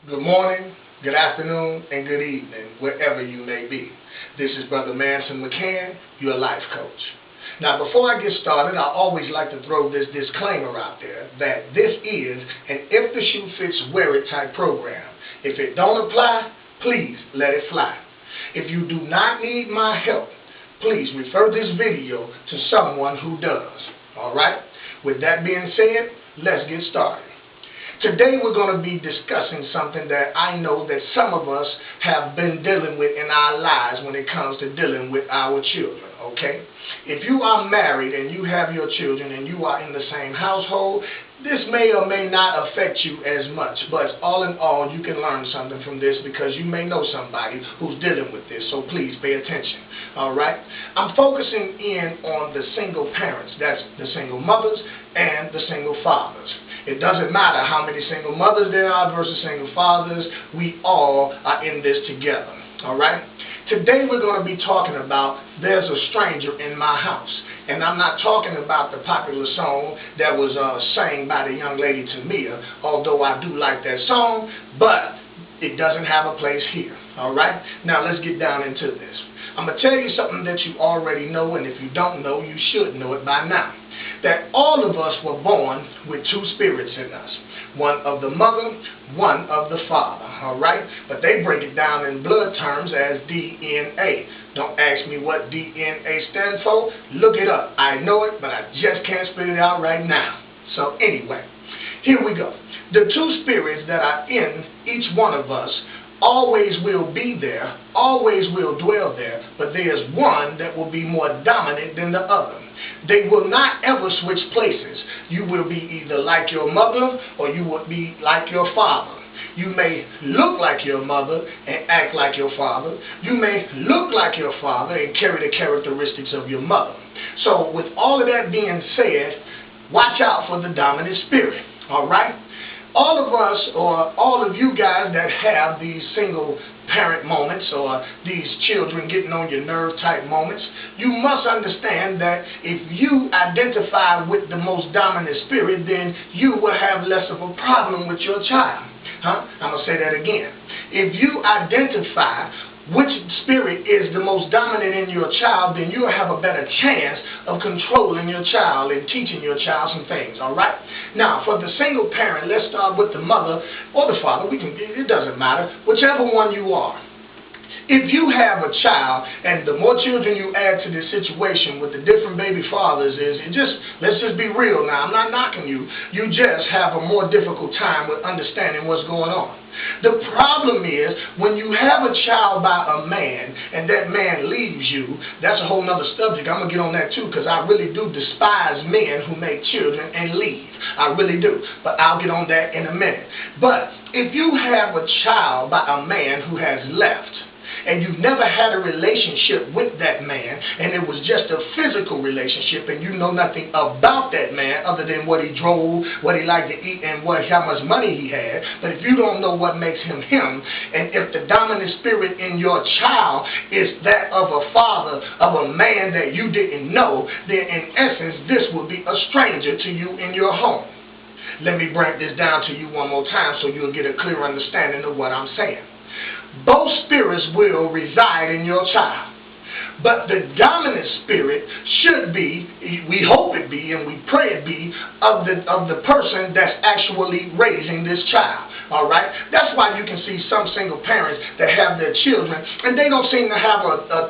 Good morning, good afternoon, and good evening, wherever you may be. This is Brother Manson McCann, your life coach. Now, before I get started, I always like to throw this disclaimer out there that this is an if the shoe fits, wear it type program. If it don't apply, please let it fly. If you do not need my help, please refer this video to someone who does. All right? With that being said, let's get started. Today we're going to be discussing something that I know that some of us have been dealing with in our lives when it comes to dealing with our children, okay? If you are married and you have your children and you are in the same household, this may or may not affect you as much, but all in all, you can learn something from this because you may know somebody who's dealing with this, so please pay attention, all right? I'm focusing in on the single parents, that's the single mothers and the single fathers. It doesn't matter how many single mothers there are versus single fathers, we all are in this together, all right? Today we're going to be talking about There's a Stranger in My House. And I'm not talking about the popular song that was sang by the young lady Tamia, although I do like that song, but it doesn't have a place here, all right? Now let's get down into this. I'm going to tell you something that you already know, and if you don't know, you should know it by now. That all of us were born with two spirits in us. One of the mother, one of the father, all right? But they break it down in blood terms as DNA. Don't ask me what DNA stands for. Look it up. I know it, but I just can't spit it out right now. So anyway, here we go. The two spirits that are in each one of us always will be there, always will dwell there, but there's one that will be more dominant than the other. They will not ever switch places. You will be either like your mother or you will be like your father. You may look like your mother and act like your father. You may look like your father and carry the characteristics of your mother. So with all of that being said, watch out for the dominant spirit, all right? All of us, or all of you guys that have these single parent moments or these children getting on your nerve type moments, you must understand that if you identify with the most dominant spirit, then you will have less of a problem with your child. I'm going to say that again. If you identify which spirit is the most dominant in your child, then you'll have a better chance of controlling your child and teaching your child some things, all right? Now, for the single parent, let's start with the mother or the father. It doesn't matter, whichever one you are. If you have a child, and the more children you add to this situation with the different baby fathers let's just be real now, I'm not knocking you, you just have a more difficult time with understanding what's going on. The problem is, when you have a child by a man, and that man leaves you, that's a whole nother subject. I'm going to get on that too, because I really do despise men who make children and leave. I really do. But I'll get on that in a minute. But if you have a child by a man who has left, and you've never had a relationship with that man, and it was just a physical relationship, and you know nothing about that man other than what he drove, what he liked to eat, and how much money he had, but if you don't know what makes him him, and if the dominant spirit in your child is that of a father, of a man that you didn't know, then in essence, this will be a stranger to you in your home. Let me break this down to you one more time so you'll get a clear understanding of what I'm saying. Both spirits will reside in your child. But the dominant spirit should be, we hope it be, and we pray it be, of the person that's actually raising this child. All right? That's why you can see some single parents that have their children, and they don't seem to have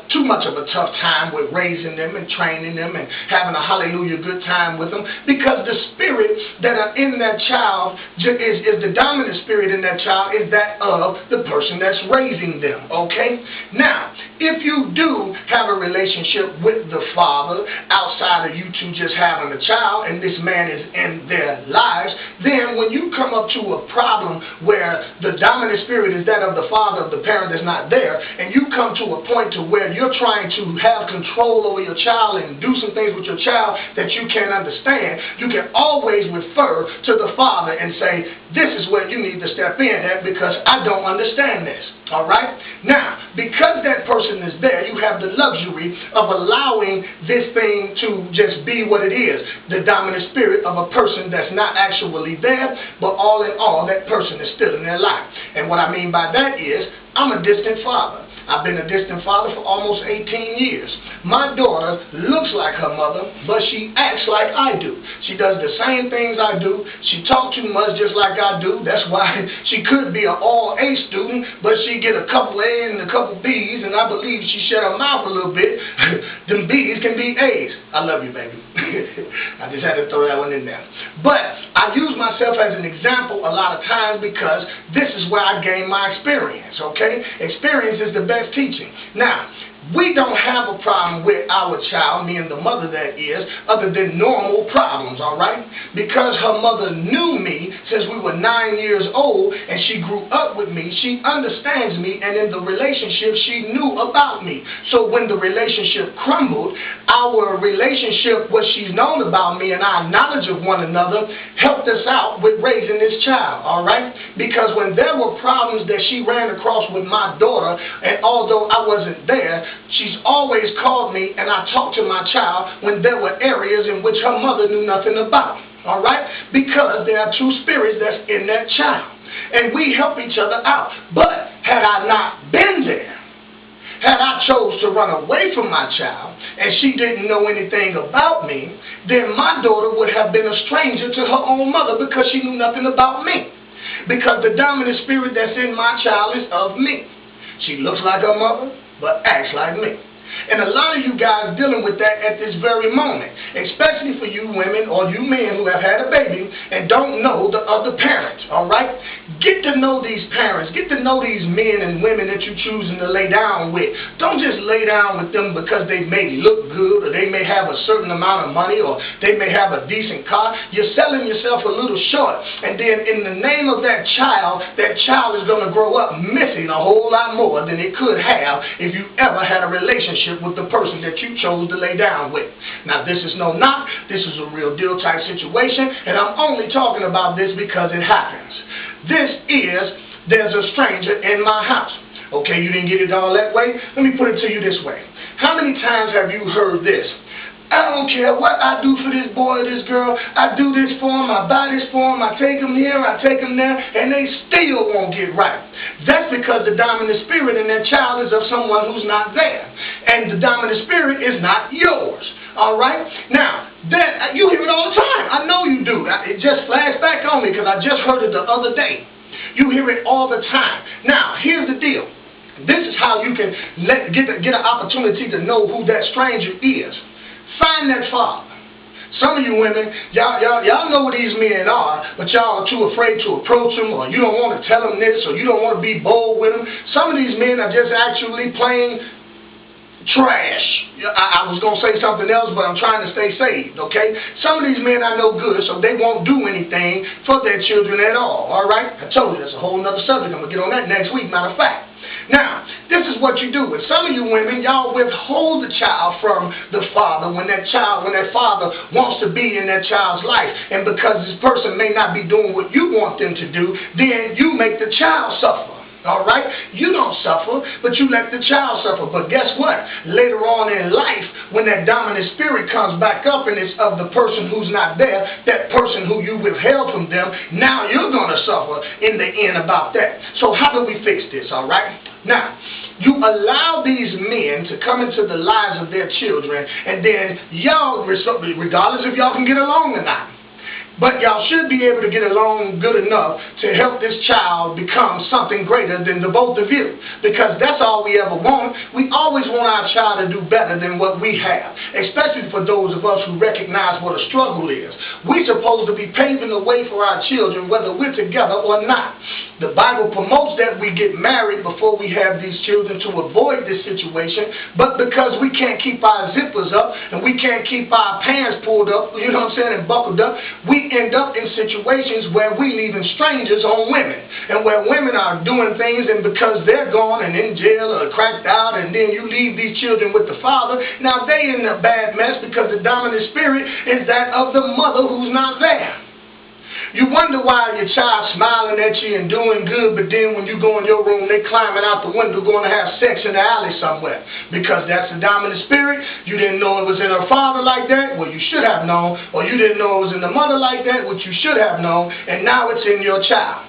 too much of a tough time with raising them and training them and having a hallelujah good time with them, because the spirit that are in that child is the dominant spirit in that child is that of the person that's raising them. Okay? Now, if you do have a relationship with the father outside of you two just having a child, and this man is in their lives, then when you come up to a problem where the dominant spirit is that of the father, of the parent that's not there, and you come to a point to where you're trying to have control over your child and do some things with your child that you can't understand, you can always refer to the father and say, this is where you need to step in at because I don't understand this. All right? Now, because that person is there, you have the luxury of allowing this thing to just be what it is, the dominant spirit of a person that's not actually there, but all in all, that person is still in their life. And what I mean by that is, I'm a distant father. I've been a distant father for almost 18 years. My daughter looks like her mother, but she acts like I do. She does the same things I do. She talks too much just like I do. That's why she could be an all-A student, but she get a couple A's and a couple B's, and I believe she shut her mouth a little bit. Them B's can be A's. I love you, baby. I just had to throw that one in there. But I use myself as an example a lot of times because this is where I gain my experience, okay? Experience is the best teaching. Now, we don't have a problem with our child, me and the mother that is, other than normal problems, all right? Because her mother knew me since we were 9 years old and she grew up with me, she understands me, and in the relationship she knew about me. So when the relationship crumbled, our relationship, what she's known about me and our knowledge of one another helped us out with raising this child, all right? Because when there were problems that she ran across with my daughter, and although I wasn't there, she's always called me and I talked to my child when there were areas in which her mother knew nothing about. All right? Because there are two spirits that's in that child. And we help each other out. But had I not been there, had I chose to run away from my child and she didn't know anything about me, then my daughter would have been a stranger to her own mother because she knew nothing about me. Because the dominant spirit that's in my child is of me. She looks like her mother, but acts like me. And a lot of you guys dealing with that at this very moment, especially for you women or you men who have had a baby and don't know the other parents, all right? Get to know these parents. Get to know these men and women that you're choosing to lay down with. Don't just lay down with them because they may look good or they may have a certain amount of money or they may have a decent car. You're selling yourself a little short. And then in the name of that child is going to grow up missing a whole lot more than it could have if you ever had a relationship with the person that you chose to lay down with. Now, this is no knock. This is a real deal type situation, and I'm only talking about this because it happens. There's a stranger in my house. Okay, you didn't get it all that way? Let me put it to you this way. How many times have you heard this? I don't care what I do for this boy or this girl. I do this for him, I buy this for him, I take him here, I take him there, and they still won't get right. That's because the dominant spirit in that child is of someone who's not there. And the dominant spirit is not yours. All right? Now, you hear it all the time. I know you do. It just flashed back on me because I just heard it the other day. You hear it all the time. Now, here's the deal. This is how you can get an opportunity to know who that stranger is. Find that father. Some of you women, y'all know what these men are, but y'all are too afraid to approach them, or you don't want to tell them this, or you don't want to be bold with them. Some of these men are just actually plain trash. I was going to say something else, but I'm trying to stay saved, okay? Some of these men I know good, so they won't do anything for their children at all right? I told you, that's a whole nother subject. I'm going to get on that next week, matter of fact. Now, this is what you do. And some of you women, y'all withhold the child from the father when that father wants to be in that child's life. And because this person may not be doing what you want them to do, then you make the child suffer. All right? You don't suffer, but you let the child suffer. But guess what? Later on in life, when that dominant spirit comes back up and it's of the person who's not there, that person who you withheld from them, now you're going to suffer in the end about that. So how do we fix this, all right? Now, you allow these men to come into the lives of their children, and then y'all, regardless if y'all can get along or not, but y'all should be able to get along good enough to help this child become something greater than the both of you. Because that's all we ever want. We always want our child to do better than what we have. Especially for those of us who recognize what a struggle is. We're supposed to be paving the way for our children whether we're together or not. The Bible promotes that we get married before we have these children to avoid this situation. But because we can't keep our zippers up and we can't keep our pants pulled up, you know what I'm saying, and buckled up, we end up in situations where we leaving strangers on women, and where women are doing things, and because they're gone and in jail or cracked out, and then you leave these children with the father, now they in a bad mess because the dominant spirit is that of the mother who's not there. You wonder why your child smiling at you and doing good, but then when you go in your room, they climbing out the window going to have sex in the alley somewhere. Because that's the dominant spirit. You didn't know it was in her father like that. Well, you should have known. Or you didn't know it was in the mother like that, which you should have known. And now it's in your child.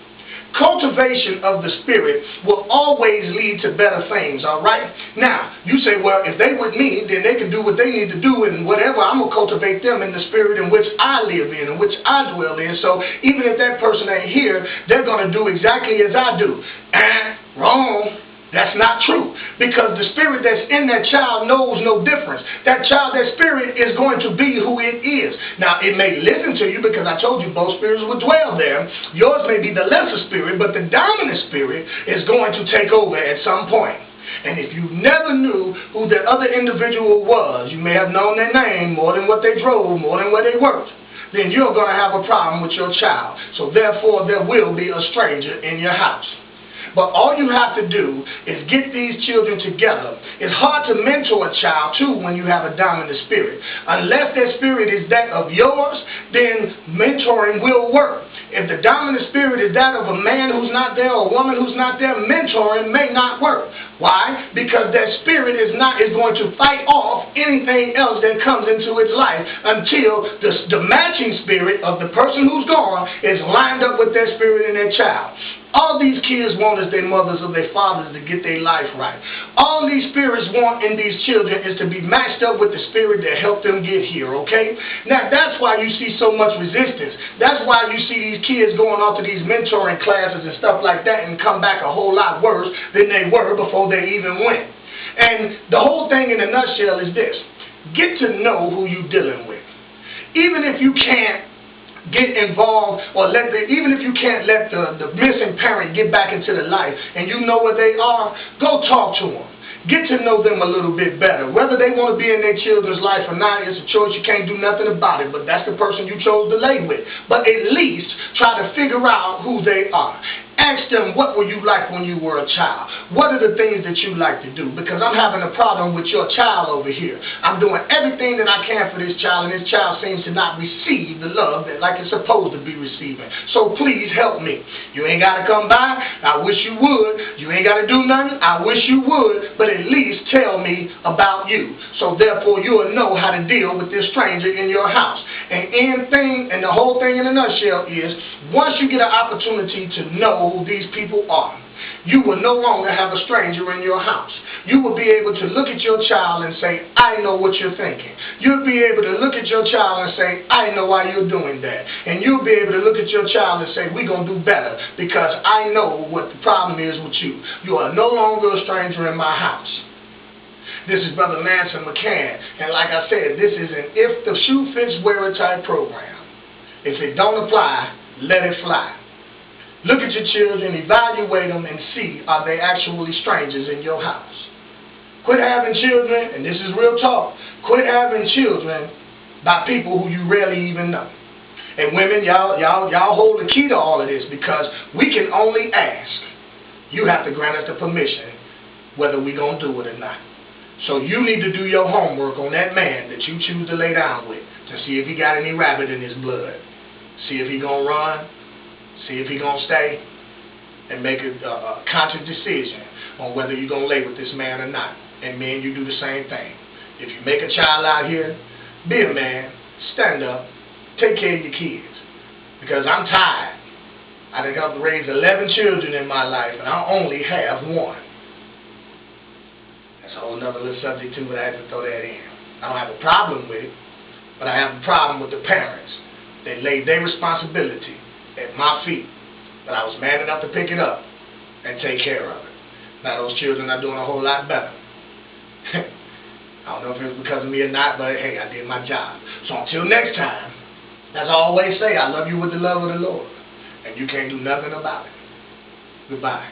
Cultivation of the spirit will always lead to better things, all right? Now, you say, well, if they with me, then they can do what they need to do and whatever. I'm going to cultivate them in the spirit in which I live in which I dwell in. So even if that person ain't here, they're going to do exactly as I do. Wrong. That's not true, because the spirit that's in that child knows no difference. That child, that spirit is going to be who it is. Now, it may listen to you because I told you both spirits would dwell there. Yours may be the lesser spirit, but the dominant spirit is going to take over at some point. And if you never knew who the other individual was, you may have known their name more than what they drove, more than where they worked, then you're going to have a problem with your child. So therefore, there will be a stranger in your house. But all you have to do is get these children together. It's hard to mentor a child, too, when you have a dominant spirit. Unless that spirit is that of yours, then mentoring will work. If the dominant spirit is that of a man who's not there or a woman who's not there, mentoring may not work. Why? Because that spirit is going to fight off anything else that comes into its life until the matching spirit of the person who's gone is lined up with that spirit in their child. All these kids want is their mothers or their fathers to get their life right. All these spirits want in these children is to be matched up with the spirit that helped them get here, okay? Now, that's why you see so much resistance. That's why you see these kids going off to these mentoring classes and stuff like that and come back a whole lot worse than they were before they even went. And the whole thing in a nutshell is this. Get to know who you're dealing with. Even if you can't get involved or even if you can't let the missing parent get back into the life and you know where they are, go talk to them. Get to know them a little bit better. Whether they want to be in their children's life or not, it's a choice. You can't do nothing about it, but that's the person you chose to lay with. But at least try to figure out who they are. Ask them, what were you like when you were a child? What are the things that you like to do? Because I'm having a problem with your child over here. I'm doing everything that I can for this child, and this child seems to not receive the love that like it's supposed to be receiving. So please help me. You ain't got to come by. I wish you would. You ain't got to do nothing. I wish you would. But at least tell me about you. So therefore, you'll know how to deal with this stranger in your house. And the whole thing in a nutshell is, once you get an opportunity to know who these people are, you will no longer have a stranger in your house. You will be able to look at your child and say, I know what you're thinking. You'll be able to look at your child and say, I know why you're doing that. And you'll be able to look at your child and say, we're going to do better because I know what the problem is with you. You are no longer a stranger in my house. This is Brother Manson McCann. And like I said, this is an if the shoe fits, wear it type program. If it don't apply, let it fly. Look at your children, evaluate them, and see, are they actually strangers in your house? Quit having children, and this is real talk, quit having children by people who you rarely even know. And women, y'all hold the key to all of this, because we can only ask. You have to grant us the permission whether we're going to do it or not. So you need to do your homework on that man that you choose to lay down with to see if he got any rabbit in his blood. See if he going to run. See if he's going to stay, and make a conscious decision on whether you're going to lay with this man or not. And men, you do the same thing. If you make a child out here, be a man, stand up, take care of your kids. Because I'm tired. I think I've raised 11 children in my life, and I only have one. That's a whole other little subject too, but I had to throw that in. I don't have a problem with it, but I have a problem with the parents. They laid their responsibility at my feet, but I was man enough to pick it up and take care of it. Now those children are doing a whole lot better. I don't know if it was because of me or not, but hey, I did my job. So until next time, as I always say, I love you with the love of the Lord, and you can't do nothing about it. Goodbye.